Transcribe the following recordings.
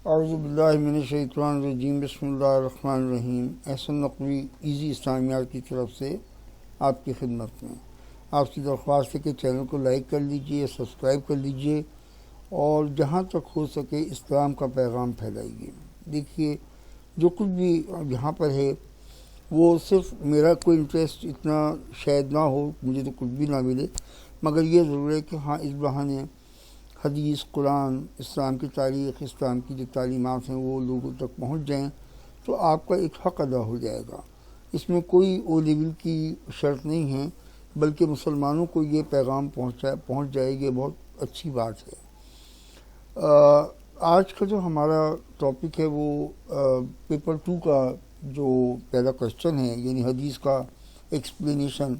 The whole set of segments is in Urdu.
اعوذ باللہ من الشیطان الرجیم، بسم اللہ الرحمن الرحیم۔ احسن نقوی ایزی اسلامیات کی طرف سے آپ کی خدمت میں آپ کی درخواست ہے کہ چینل کو لائک کر لیجئے، سبسکرائب کر لیجئے اور جہاں تک ہو سکے اسلام کا پیغام پھیلائیے۔ دیکھیے، جو کچھ بھی یہاں پر ہے وہ صرف میرا کوئی انٹرسٹ اتنا شاید نہ ہو، مجھے تو کچھ بھی نہ ملے، مگر یہ ضرور ہے کہ ہاں اس بہانے حدیث، قرآن، اسلام کی تاریخ، اسلام کی جو تعلیمات ہیں وہ لوگوں تک پہنچ جائیں تو آپ کا ایک حق ادا ہو جائے گا۔ اس میں کوئی او لیول کی شرط نہیں ہے، بلکہ مسلمانوں کو یہ پیغام پہنچ جائے، یہ بہت اچھی بات ہے۔ آج کا جو ہمارا ٹاپک ہے وہ پیپر 2 کا جو پہلا کوشچن ہے، یعنی حدیث کا ایکسپلینیشن۔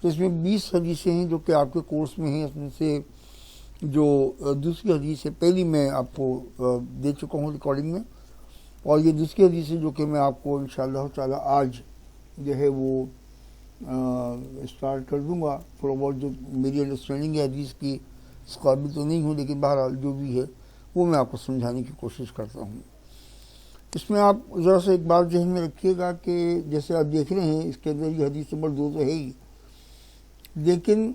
تو اس میں 20 حدیثیں ہیں جو کہ آپ کے کورس میں ہیں۔ اس میں سے جو دوسری حدیث ہے، پہلی میں آپ کو دے چکا ہوں ریکارڈنگ میں، اور یہ دوسری حدیث ہے جو کہ میں آپ کو انشاءاللہ تعالی آج جو ہے وہ اسٹارٹ کر دوں گا۔ تھوڑا بہت جو میری انڈرسٹینڈنگ ہے حدیث کی، اس قابل تو نہیں ہوں، لیکن بہرحال جو بھی ہے وہ میں آپ کو سمجھانے کی کوشش کرتا ہوں۔ اس میں آپ ذرا سا ایک بات ذہن میں رکھیے گا کہ جیسے آپ دیکھ رہے ہیں اس کے اندر یہ حدیث نمبر 2 تو ہے ہی، لیکن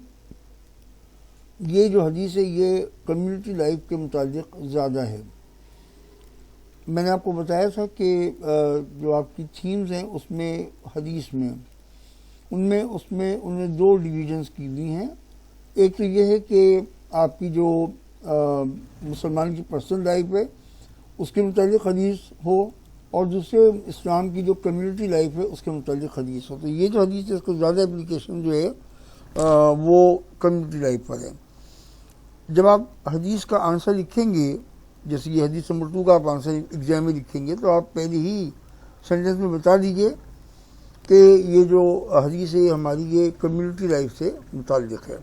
یہ جو حدیث ہے یہ کمیونٹی لائف کے متعلق زیادہ ہے۔ میں نے آپ کو بتایا تھا کہ جو آپ کی تھیمز ہیں اس میں حدیث میں ان میں 2 ڈویژنز کی ہوئی ہیں۔ ایک تو یہ ہے کہ آپ کی جو مسلمان کی پرسنل لائف ہے اس کے متعلق حدیث ہو، اور دوسرے اسلام کی جو کمیونٹی لائف ہے اس کے متعلق حدیث ہو۔ تو یہ جو حدیث ہے اس کو زیادہ اپلیکیشن جو ہے وہ کمیونٹی لائف پر ہے۔ جب آپ حدیث کا آنسر لکھیں گے، جیسے یہ حدیث نمبر 2 کا آپ آنسر ایگزام میں لکھیں گے، تو آپ پہلے ہی سینٹنس میں بتا دیجئے کہ یہ جو حدیث ہے ہماری یہ کمیونٹی لائف سے متعلق ہے۔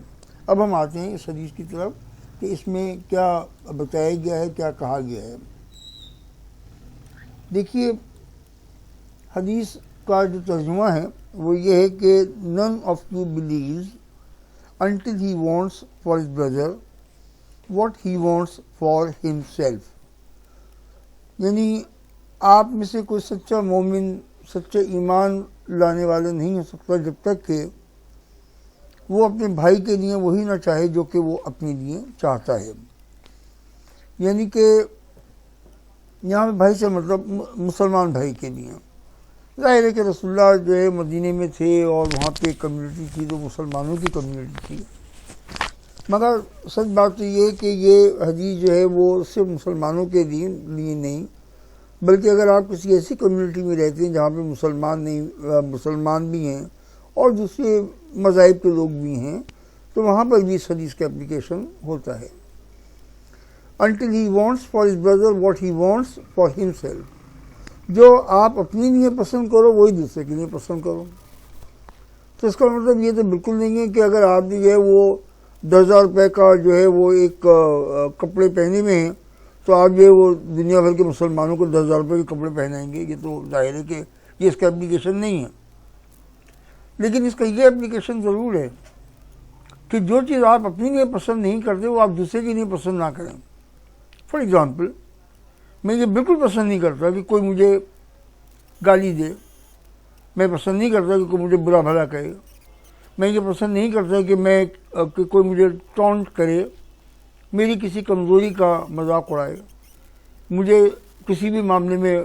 اب ہم آتے ہیں اس حدیث کی طرف کہ اس میں کیا بتایا گیا ہے، کیا کہا گیا ہے۔ دیکھیے، حدیث کا جو ترجمہ ہے وہ یہ ہے کہ none of you believes until he wants for his brother what he wants for himself۔ یعنی آپ میں سے کوئی سچا مومن، سچا ایمان لانے والا نہیں ہو سکتا جب تک کہ وہ اپنے بھائی کے لیے وہی نہ چاہے جو کہ وہ اپنے لیے چاہتا ہے۔ یعنی کہ یہاں پہ بھائی سے مطلب مسلمان بھائی کے لیے۔ ظاہر ہے کہ رسول اللہ جو ہے مدینے میں تھے اور وہاں پہ ایک کمیونٹی تھی جو مسلمانوں کی کمیونٹی تھی، مگر سچ بات تو یہ ہے کہ یہ حدیث جو ہے وہ صرف مسلمانوں کے لیے نہیں، بلکہ اگر آپ کسی ایسی کمیونٹی میں رہتے ہیں جہاں پہ مسلمان بھی ہیں اور دوسرے مذاہب کے لوگ بھی ہیں، تو وہاں پر بھی اس حدیث کا اپلیکیشن ہوتا ہے۔ until he wants for his brother what he wants for himself۔ جو آپ اپنے لیے پسند کرو وہی دوسرے کے لیے پسند کرو۔ تو اس کا مطلب یہ تو بالکل نہیں ہے کہ اگر آپ جو ہے وہ 10,000 روپے کا جو ہے وہ ایک کپڑے پہنے میں ہیں تو آپ جو ہے وہ دنیا بھر کے مسلمانوں کو 10,000 روپے کے کپڑے پہنائیں گے۔ یہ تو ظاہر ہے کہ یہ اس کا اپلیکیشن نہیں ہے، لیکن اس کا یہ اپلیکیشن ضرور ہے کہ جو چیز آپ اپنے لیے پسند نہیں کرتے وہ آپ دوسرے کے لیے پسند نہ کریں۔ فار ایگزامپل، میں یہ بالکل پسند نہیں کرتا کہ کوئی مجھے گالی دے، میں پسند نہیں کرتا کہ کوئی مجھے برا بھلا کہے، میں یہ پسند نہیں کرتا کہ کوئی مجھے ٹونٹ کرے، میری کسی کمزوری کا مذاق اڑائے، مجھے کسی بھی معاملے میں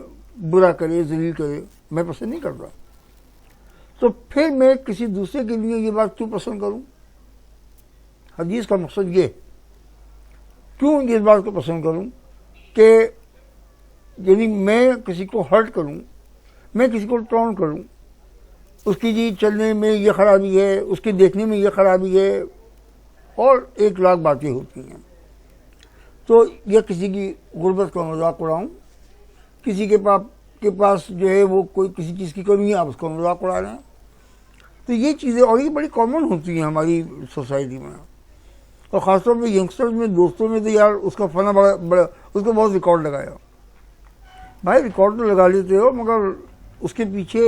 برا کرے، ذلیل کرے، میں پسند نہیں کرتا۔ تو پھر میں کسی دوسرے کے لیے یہ بات کیوں پسند کروں؟ حدیث کا مقصد یہ، کیوں اس بات کو پسند کروں کہ یعنی میں کسی کو ہرٹ کروں، میں کسی کو ٹونٹ کروں، اس کی جی چلنے میں یہ خرابی ہے، اس کے دیکھنے میں یہ خرابی ہے، اور 1,00,000 باتیں ہوتی ہیں۔ تو یہ کسی کی غربت کا مذاق اڑاؤں، کسی کے پاس جو ہے وہ کوئی کسی چیز کی کمی ہے، آپ اس کا مذاق اڑا رہے ہیں۔ تو یہ چیزیں، اور یہ بڑی کامن ہوتی ہیں ہماری سوسائٹی میں، اور خاص طور پہ ینگسٹرز میں، دوستوں میں تو یار اس کا فنا بڑا اس کو بہت ریکارڈ لگایا۔ بھائی ریکارڈ تو لگا لیتے ہو، مگر اس کے پیچھے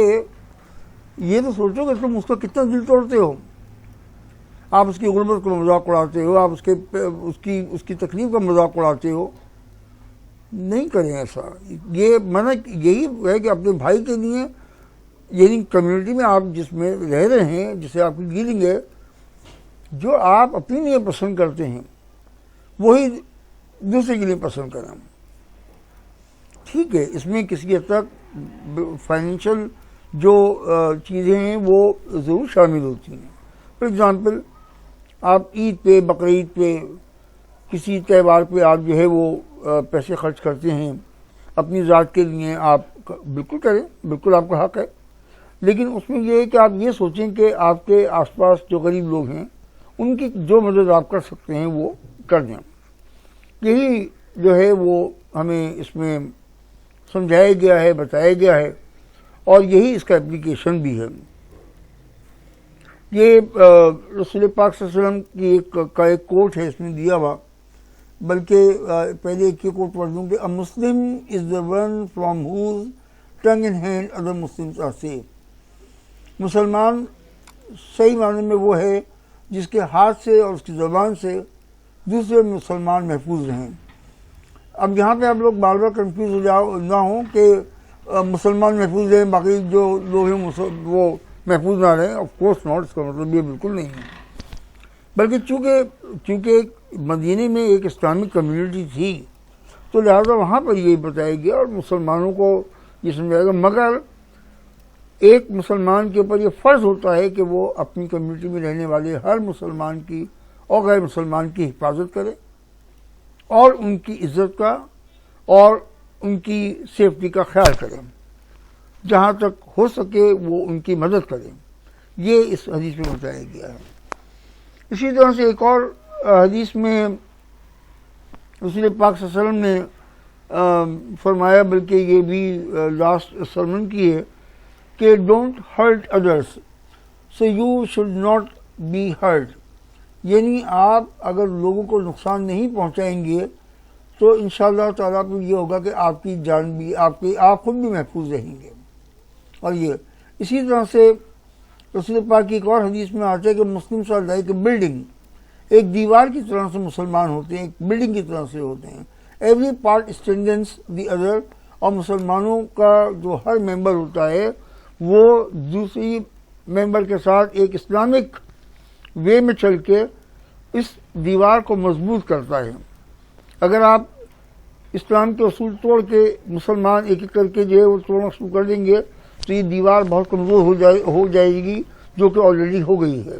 یہ تو سوچو کہ تم اس کا کتنا دل توڑتے ہو۔ آپ اس کی غربت کا مذاق اڑاتے ہو، آپ اس کی تکلیف کا مذاق اڑاتے ہو، نہیں کریں ایسا. یہ منع یہی ہے کہ اپنے بھائی کے لیے، یعنی کمیونٹی میں آپ جس میں رہ رہے ہیں، جس سے آپ کی ڈیلنگ ہے، جو آپ اپنے لیے پسند کرتے ہیں وہی دوسرے کے لیے پسند کریں. ٹھیک ہے، اس میں کسی حد تک فائنینشیل جو چیزیں ہیں وہ ضرور شامل ہوتی ہیں. فار ایگزامپل، آپ عید پہ، بقرعید پہ، کسی تہوار پہ آپ جو ہے وہ پیسے خرچ کرتے ہیں اپنی ذات کے لیے، آپ بالکل کریں، بالکل آپ کا حق ہے. لیکن اس میں یہ ہے کہ آپ یہ سوچیں کہ آپ کے آس پاس جو غریب لوگ ہیں ان کی جو مدد آپ کر سکتے ہیں وہ کر دیں. یہی جو ہے وہ ہمیں اس میں سمجھایا گیا ہے، بتایا گیا ہے، اور یہی اس کا اپلیکیشن بھی ہے. یہ رسول پاک صلی اللہ علیہ وسلم کا ایک کوٹ ہے اس میں دیا ہوا، بلکہ پہلے ایک کوٹ پڑھ دوں کہ a Muslim is the one from whose tongue and hand other Muslims are safe. مسلمان صحیح معنی میں وہ ہے جس کے ہاتھ سے اور اس کی زبان سے دوسرے مسلمان محفوظ رہیں. اب یہاں پہ آپ لوگ بار بار کنفیوز نہ ہوں کہ مسلمان محفوظ رہیں باقی جو لوگ ہیں وہ محفوظ نہ رہیں. آف کورس ناٹ، اس کا مطلب یہ بالکل نہیں ہے. بلکہ چونکہ مدینے میں ایک اسلامک کمیونٹی تھی تو لہٰذا وہاں پر یہ بتایا گیا اور مسلمانوں کو یہ سمجھایا گیا. مگر ایک مسلمان کے اوپر یہ فرض ہوتا ہے کہ وہ اپنی کمیونٹی میں رہنے والے ہر مسلمان کی اور غیر مسلمان کی حفاظت کرے اور ان کی عزت کا اور ان کی سیفٹی کا خیال کرے، جہاں تک ہو سکے وہ ان کی مدد کرے. یہ اس حدیث میں بتایا گیا ہے. اسی طرح سے ایک اور حدیث میں رسول پاک صلی اللہ علیہ وسلم نے فرمایا، بلکہ یہ بھی لاسٹ سرمن کی ہے، کہ don't hurt others so you should not be hurt. یعنی آپ اگر لوگوں کو نقصان نہیں پہنچائیں گے تو انشاءاللہ تعالیٰ پھر یہ ہوگا کہ آپ کی جان بھی، آپ خود بھی محفوظ رہیں گے. اور یہ اسی طرح سے رسول پاک کی ایک اور حدیث میں آتا ہے کہ Muslims are like a building. ایک دیوار کی طرح سے مسلمان ہوتے ہیں، ایک بلڈنگ کی طرح سے ہوتے ہیں. Every part strengthens the other. اور مسلمانوں کا جو ہر ممبر ہوتا ہے وہ دوسری ممبر کے ساتھ ایک اسلامک وے میں چل کے اس دیوار کو مضبوط کرتا ہے. اگر آپ اسلام کے اصول توڑ کے مسلمان ایک ایک کر کے جو ہے وہ توڑنا شروع کر دیں گے تو یہ دیوار بہت کمزور ہو جائے گی، جو کہ آلریڈی ہو گئی ہے.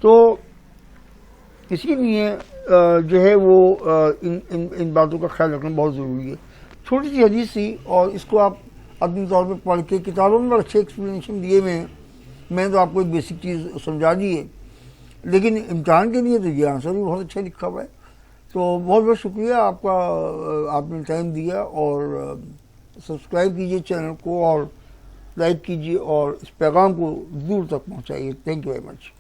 تو اسی لیے جو ہے وہ ان باتوں کا خیال رکھنا بہت ضروری ہے. چھوٹی سی حدیث تھی اور اس کو آپ اپنے طور پہ پڑھ کے، کتابوں میں اچھے ایکسپلینیشن دیے ہوئے ہیں، میں تو آپ کو ایک بیسک چیز سمجھا دی ہے، لیکن امتحان کے لیے تو یہ آنسر بھی بہت اچھا لکھا ہوا ہے. تو بہت بہت شکریہ آپ کا، آپ نے ٹائم دیا. اور سبسکرائب کیجئے چینل کو اور لائک کیجئے اور اس پیغام کو دور تک پہنچائیے. Thank you very much.